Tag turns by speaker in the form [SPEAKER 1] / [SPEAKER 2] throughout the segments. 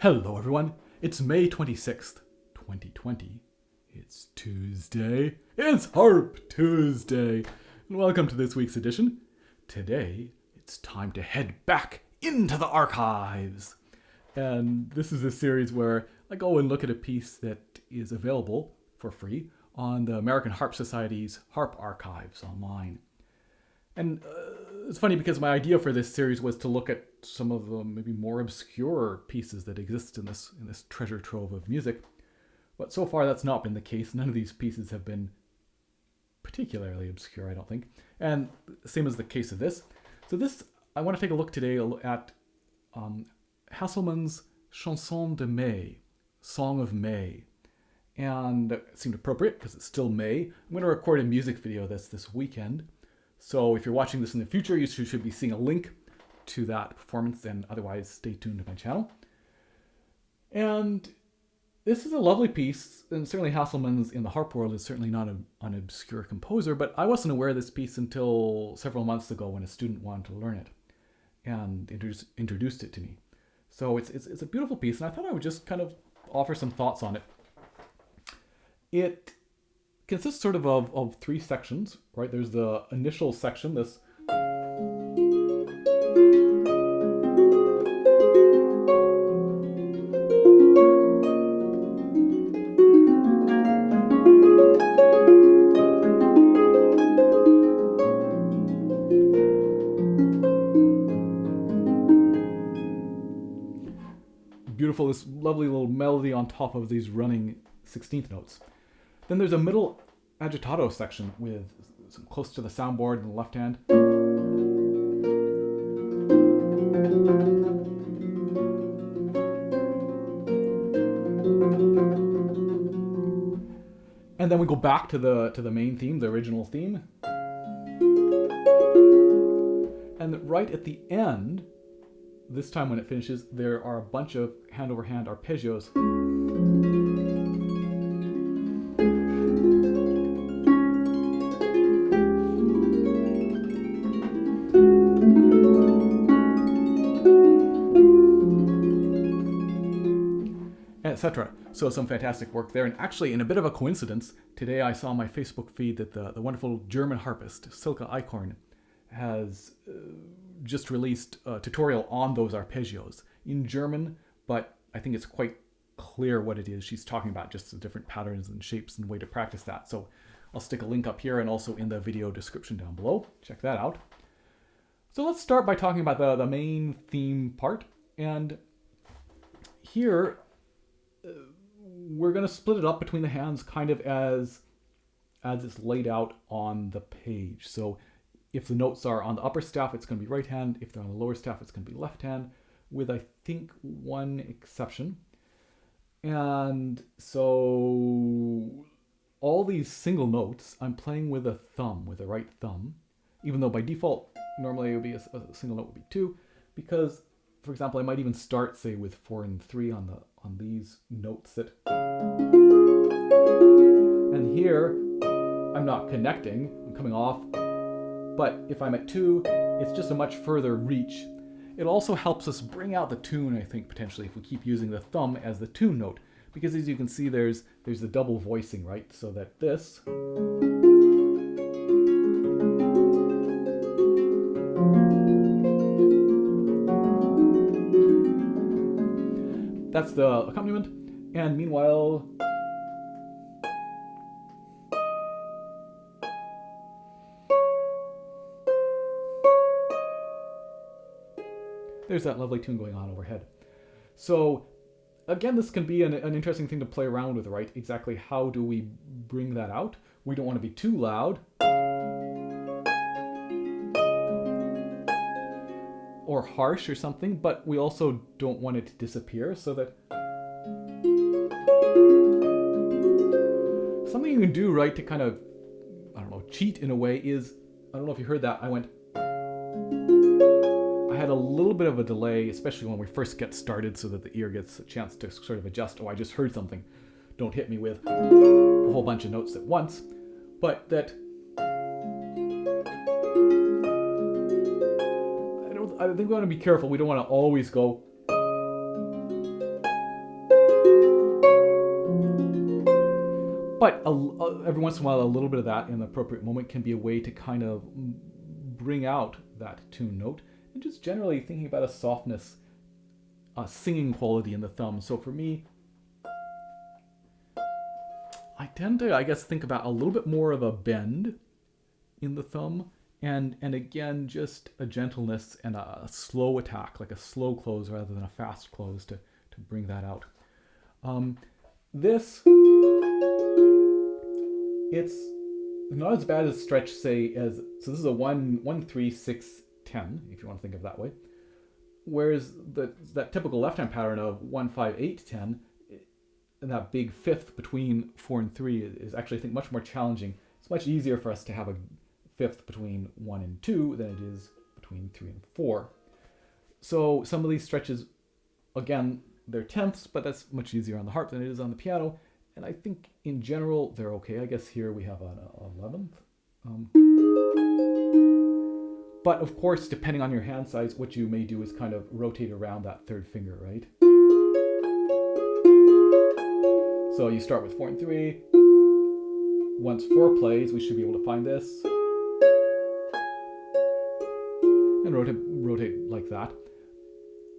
[SPEAKER 1] Hello everyone, it's May 26th, 2020. It's Tuesday. It's Harp Tuesday. And welcome to this week's edition. Today, it's time to head back into the archives. And this is a series where I go and look at a piece that is available for free on the American Harp Society's Harp archives online. And it's funny because my idea for this series was to look at some of the maybe more obscure pieces that exist in this treasure trove of music. But so far that's not been the case. None of these pieces have been particularly obscure, I don't think. And same as the case of this. So this, I want to take a look today at Hasselmans' Chanson de Mai, Song of May. And it seemed appropriate because it's still May. I'm going to record a music video this weekend. So if you're watching this in the future, you should be seeing a link to that performance, and otherwise stay tuned to my channel. And this is a lovely piece, and certainly Hasselmans in the harp world is certainly not an obscure composer, but I wasn't aware of this piece until several months ago when a student wanted to learn it and introduced it to me. So it's a beautiful piece, and I thought I would just kind of offer some thoughts on it. It consists sort of three sections, right? There's the initial section, this beautiful, this lovely little melody on top of these running 16th notes. Then there's a middle agitato section with some close to the soundboard in the left hand. And then we go back to the main theme, the original theme. And right at the end, this time when it finishes, there are a bunch of hand-over-hand arpeggios. Etc. So some fantastic work there. And actually, in a bit of a coincidence, today I saw on my Facebook feed that the wonderful German harpist Silke Eichhorn has just released a tutorial on those arpeggios in German, but I think it's quite clear what it is she's talking about, just the different patterns and shapes and way to practice that. So I'll stick a link up here and also in the video description down below. Check that out. So let's start by talking about the main theme part. And here, we're going to split it up between the hands kind of as it's laid out on the page. So if the notes are on the upper staff, it's going to be right hand. If they're on the lower staff, it's going to be left hand, with I think one exception. And so all these single notes, I'm playing with a thumb, with the right thumb, even though by default, normally it would be a single note would be 2, because, for example, I might even start, say, with 4 and 3 on these notes that, and here I'm not connecting, I'm coming off, but if I'm at 2, it's just a much further reach. It also helps us bring out the tune, I think, potentially, if we keep using the thumb as the tune note, because as you can see, there's the double voicing, right? So that this, that's the accompaniment, and meanwhile, there's that lovely tune going on overhead. So again, this can be an interesting thing to play around with, right? Exactly how do we bring that out? We don't want to be too loud or harsh or something, but we also don't want it to disappear, so that something you can do, right, to kind of, I don't know, cheat in a way is, I don't know if you heard that, I had a little bit of a delay, especially when we first get started, so that the ear gets a chance to sort of adjust. Oh, I just heard something. Don't hit me with a whole bunch of notes at once. But that I think we want to be careful. We don't want to always go But every once in a while, a little bit of that in the appropriate moment can be a way to kind of bring out that tune note, and just generally thinking about a softness, singing quality in the thumb. So for me, I tend to, I guess, think about a little bit more of a bend in the thumb, and again, just a gentleness and a slow attack, like a slow close rather than a fast close to bring that out. This, it's not as bad as stretch, say, as, so this is a 1, 3, 6, 10, if you want to think of it that way. Whereas that typical left-hand pattern of 1, 5, 8, 10, and that big fifth between 4 and 3 is actually, I think, much more challenging. It's much easier for us to have a fifth between 1 and 2 than it is between 3 and 4. So some of these stretches, again, they're tenths, but that's much easier on the harp than it is on the piano. And I think in general, they're okay. I guess here we have an 11th. But of course, depending on your hand size, what you may do is kind of rotate around that third finger, right? So you start with 4 and 3. Once 4 plays, we should be able to find this. And rotate like that.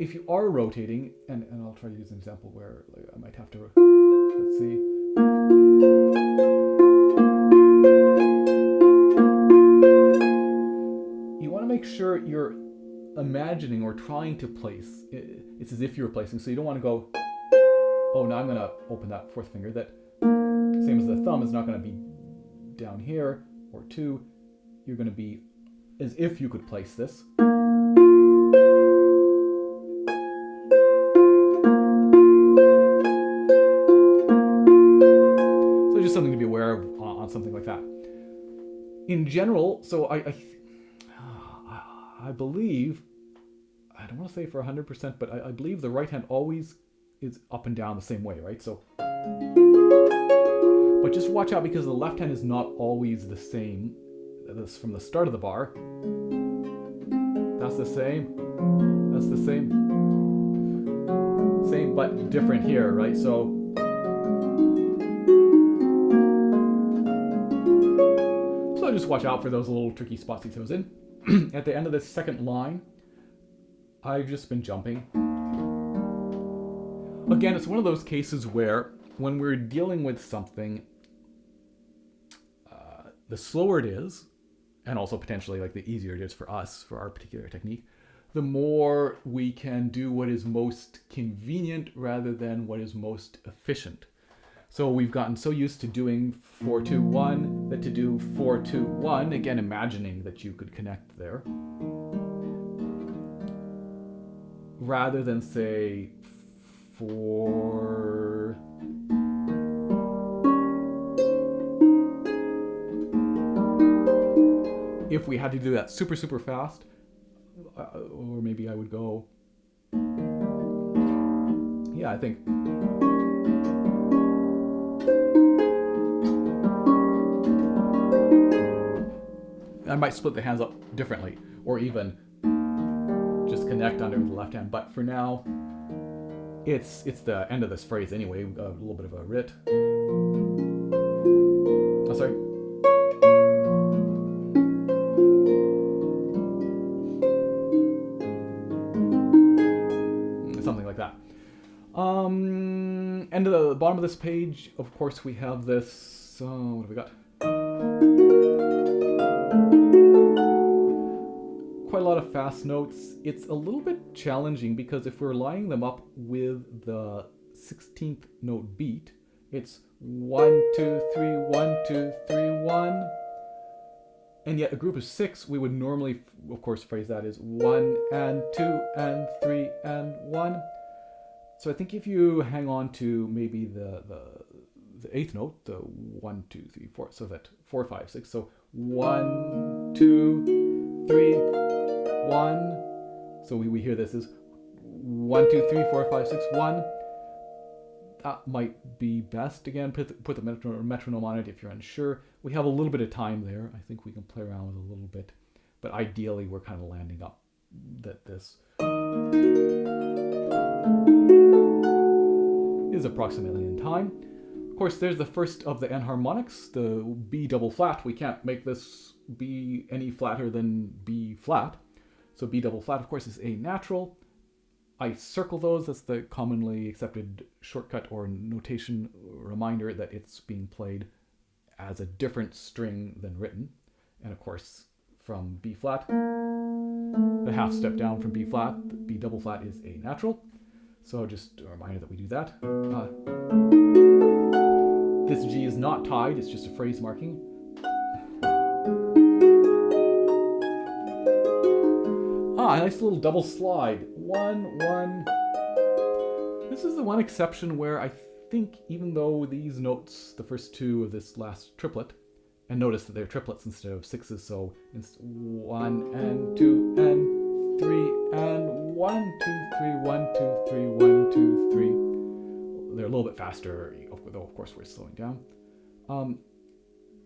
[SPEAKER 1] If you are rotating, and I'll try to use an example where I might have to, let's see. You want to make sure you're imagining or trying to place, it's as if you're placing, so you don't want to go, oh, now I'm going to open that fourth finger. That, same as the thumb, is not going to be down here or 2. You're going to be as if you could place this. So just something to be aware of on something like that. In general, so I believe, I don't want to say for 100%, but I believe the right hand always is up and down the same way, right? So, but just watch out because the left hand is not always the same. This from the start of the bar. That's the same. That's the same. Same but different here, right? So just watch out for those little tricky spots he throws in. At the end of this second line, I've just been jumping. Again, it's one of those cases where when we're dealing with something, the slower it is, and also potentially like the easier it is for us, for our particular technique, the more we can do what is most convenient rather than what is most efficient. So we've gotten so used to doing 4-2-1 that to do 4-2-1, again imagining that you could connect there, rather than say 4... If we had to do that super, super fast, or maybe I would go, yeah, I think, I might split the hands up differently, or even just connect under with the left hand. But for now, it's the end of this phrase anyway. We've got a little bit of a writ. Oh, sorry. Something like that. And to the bottom of this page, of course, we have this. What have we got? Quite a lot of fast notes. It's a little bit challenging because if we're lining them up with the 16th note beat, it's 1, 2, 3, 1, 2, 3, 1. And yet a group of 6, we would normally, of course, phrase that as 1 and 2 and 3 and 1. So I think if you hang on to maybe the 8th note, the 1, 2, 3, 4, so that 4, 5, 6. So 1, 2, 3, 1. So we hear this as 1, 2, 3, 4, 5, 6, 1. That might be best. Again, put the metronome on it if you're unsure. We have a little bit of time there. I think we can play around with it a little bit. But ideally, we're kind of landing up that this is approximately in time. Of course, there's the first of the enharmonics, the B double flat. We can't make this be any flatter than B flat. So B double flat, of course, is A natural. I circle those. That's the commonly accepted shortcut or notation reminder that it's being played as a different string than written. And of course, from B flat, the half step down from B flat, B double flat is A natural. So just a reminder that we do that. This G is not tied, it's just a phrase marking. A nice little double slide. 1, 1. This is the one exception where I think even though these notes, the first two of this last triplet, and notice that they're triplets instead of sixes, so it's 1 and 2 and 3 and 1, 2, 3, 1, 2, 3, 1, 2, 3. They're a little bit faster, though of course we're slowing down.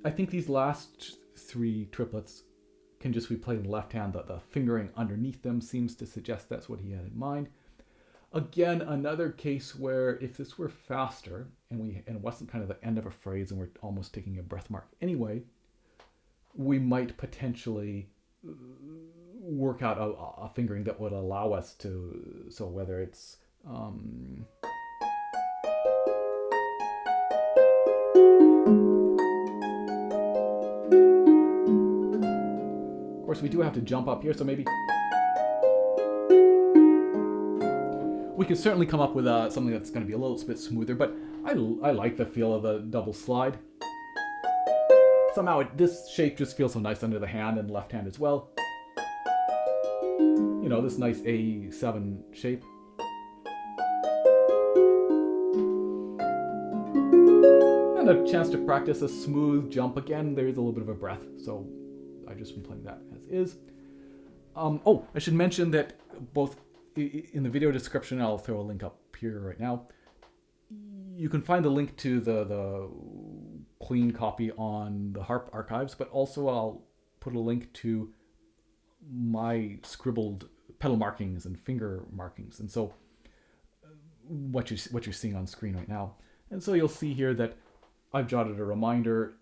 [SPEAKER 1] I think these last three triplets can just be played in the left hand. The fingering underneath them seems to suggest that's what he had in mind. Again, another case where if this were faster and it wasn't kind of the end of a phrase and we're almost taking a breath mark anyway, we might potentially work out a fingering that would allow us to, so whether it's of course we do have to jump up here, so maybe we could certainly come up with something that's going to be a little bit smoother, but I like the feel of the double slide. Somehow this shape just feels so nice under the hand and left hand as well. You know, this nice A7 shape. And a chance to practice a smooth jump again. There is a little bit of a breath, so I've just been playing that as is. Oh, I should mention that both in the video description, I'll throw a link up here right now. You can find the link to the clean copy on the Harp archives, but also I'll put a link to my scribbled pedal markings and finger markings. And so what you're seeing on screen right now. And so you'll see here that I've jotted a reminder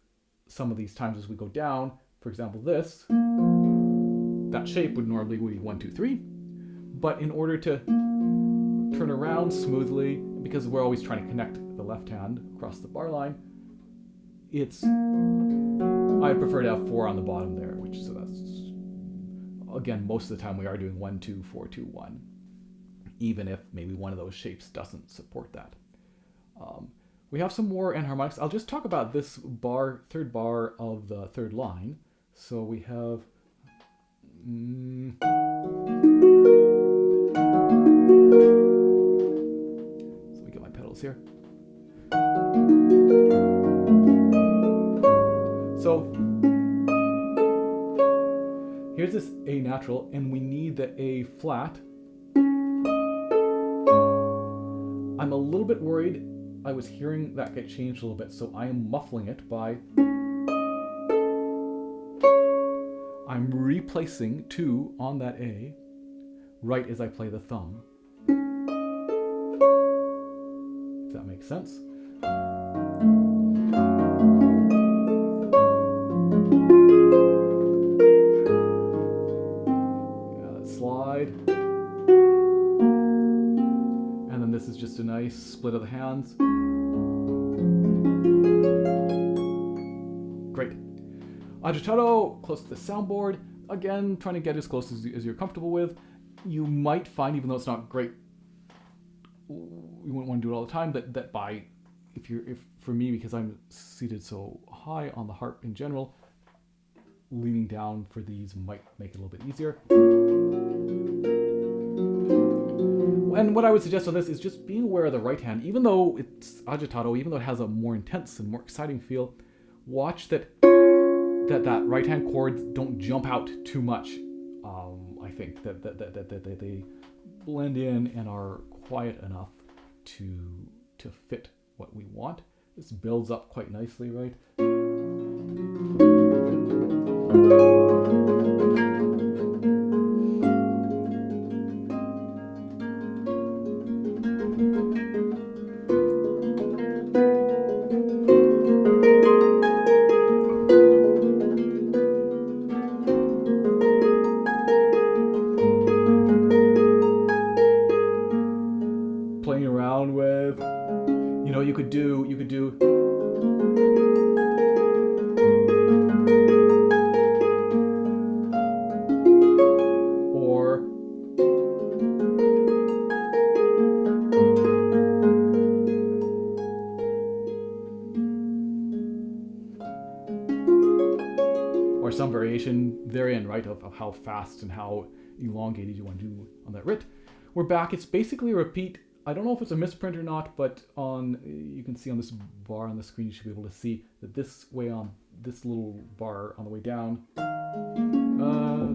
[SPEAKER 1] some of these times as we go down. For example, this, that shape would normally be 1, 2, 3. But in order to turn around smoothly, because we're always trying to connect the left hand across the bar line, I prefer to have 4 on the bottom there, so that's, again, most of the time we are doing 1, 2, 4, 2, 1, even if maybe one of those shapes doesn't support that. We have some more enharmonics. I'll just talk about this bar, third bar of the third line. So we have so we get my pedals here. So here's this A natural, and we need the A flat. I'm a little bit worried. I was hearing that get changed a little bit, so I am muffling it by I'm replacing 2 on that A right as I play the thumb. If that makes sense. Slide. And then this is just a nice split of the hands. Great. Agitato, close to the soundboard. Again, trying to get as close as you're comfortable with. You might find, even though it's not great, you wouldn't want to do it all the time, that by, if for me, because I'm seated so high on the harp in general, leaning down for these might make it a little bit easier. And what I would suggest on this is just being aware of the right hand. Even though it's agitato, even though it has a more intense and more exciting feel, watch that right hand chords don't jump out too much. I think that they blend in and are quiet enough to fit what we want. This builds up quite nicely, right? You know, you could do or some variation therein, right, of how fast and how elongated you want to do on that writ. We're back. It's basically a repeat. I don't know if it's a misprint or not, but you can see on this bar on the screen, you should be able to see that this way on this little bar on the way down.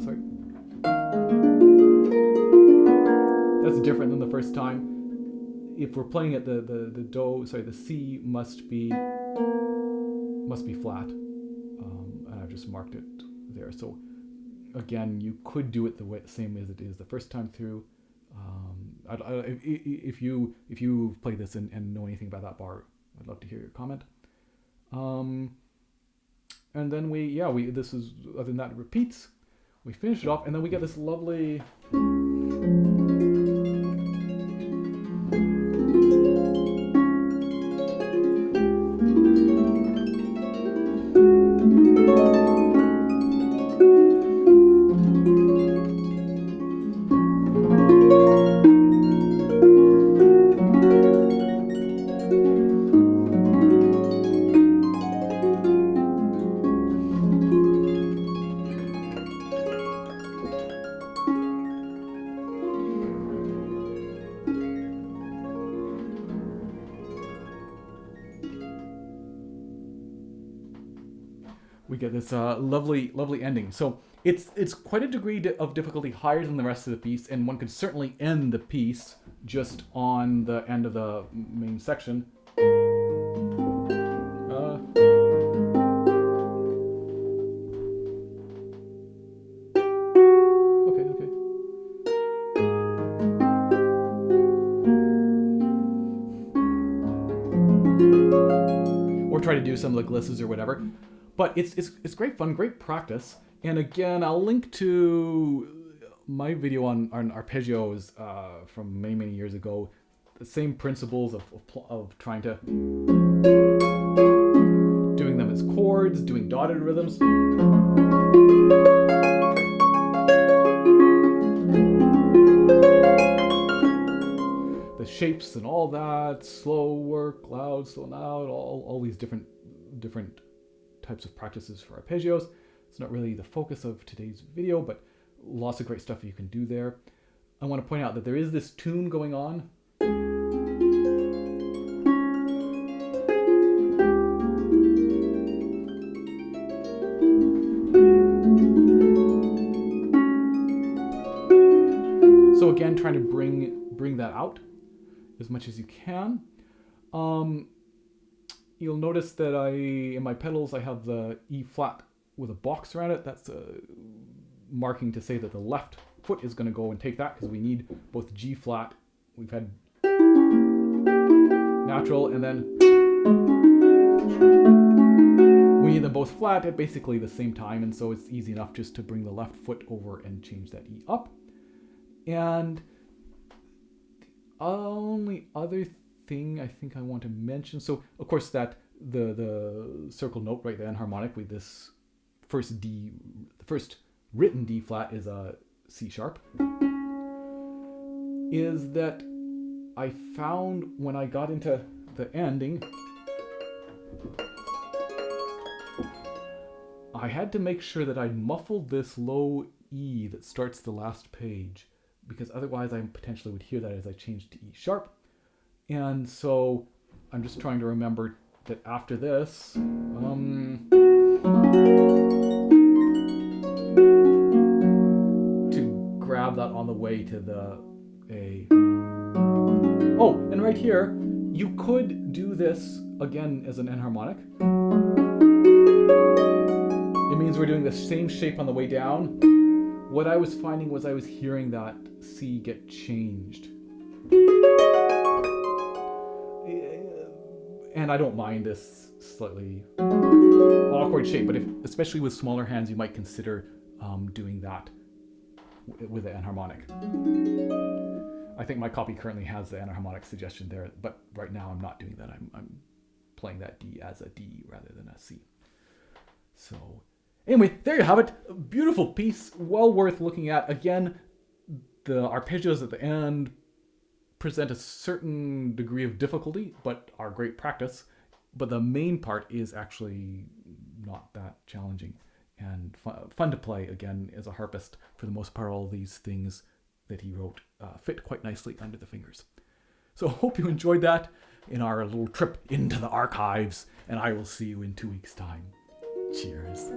[SPEAKER 1] Sorry. That's different than the first time. If we're playing it, the C must be flat. And I've just marked it there. So again, you could do it the same as it is the first time through. If you play this and know anything about that bar, I'd love to hear your comment. And then this is, other than that, it repeats. We finish it off, and then we get this lovely. We get this lovely ending. So it's quite a degree of difficulty higher than the rest of the piece, and one could certainly end the piece just on the end of the main section. Okay. Or try to do some like glisses or whatever. But it's great fun, great practice. And again, I'll link to my video on arpeggios from many years ago. The same principles of trying to doing them as chords, doing dotted rhythms. The shapes and all that, slow work, loud, slow, loud, all these different types of practices for arpeggios. It's not really the focus of today's video, but lots of great stuff you can do there. I want to point out that there is this tune going on. So again, trying to bring that out as much as you can. You'll notice that in my pedals, I have the E flat with a box around it. That's a marking to say that the left foot is going to go and take that, because we need both G flat. We've had natural, and then we need them both flat at basically the same time, and so it's easy enough just to bring the left foot over and change that E up. And the only other thing I think I want to mention, so of course that the circle note, right, the enharmonic with this first D, the first written D flat is a C sharp, is that I found when I got into the ending, I had to make sure that I muffled this low E that starts the last page, because otherwise I potentially would hear that as I changed to E sharp. And so I'm just trying to remember that after this, to grab that on the way to the A. Oh, and right here, you could do this again as an enharmonic. It means we're doing the same shape on the way down. What I was finding was I was hearing that C get changed. And I don't mind this slightly awkward shape, but especially with smaller hands, you might consider doing that with the enharmonic. I think my copy currently has the anharmonic suggestion there, but right now I'm not doing that. I'm playing that D as a D rather than a C. So anyway, there you have it. A beautiful piece, well worth looking at. Again, the arpeggios at the end present a certain degree of difficulty, but are great practice. But the main part is actually not that challenging and fun to play. Again, as a harpist, for the most part, all these things that he wrote fit quite nicely under the fingers. So hope you enjoyed that in our little trip into the archives, and I will see you in 2 weeks' time. Cheers.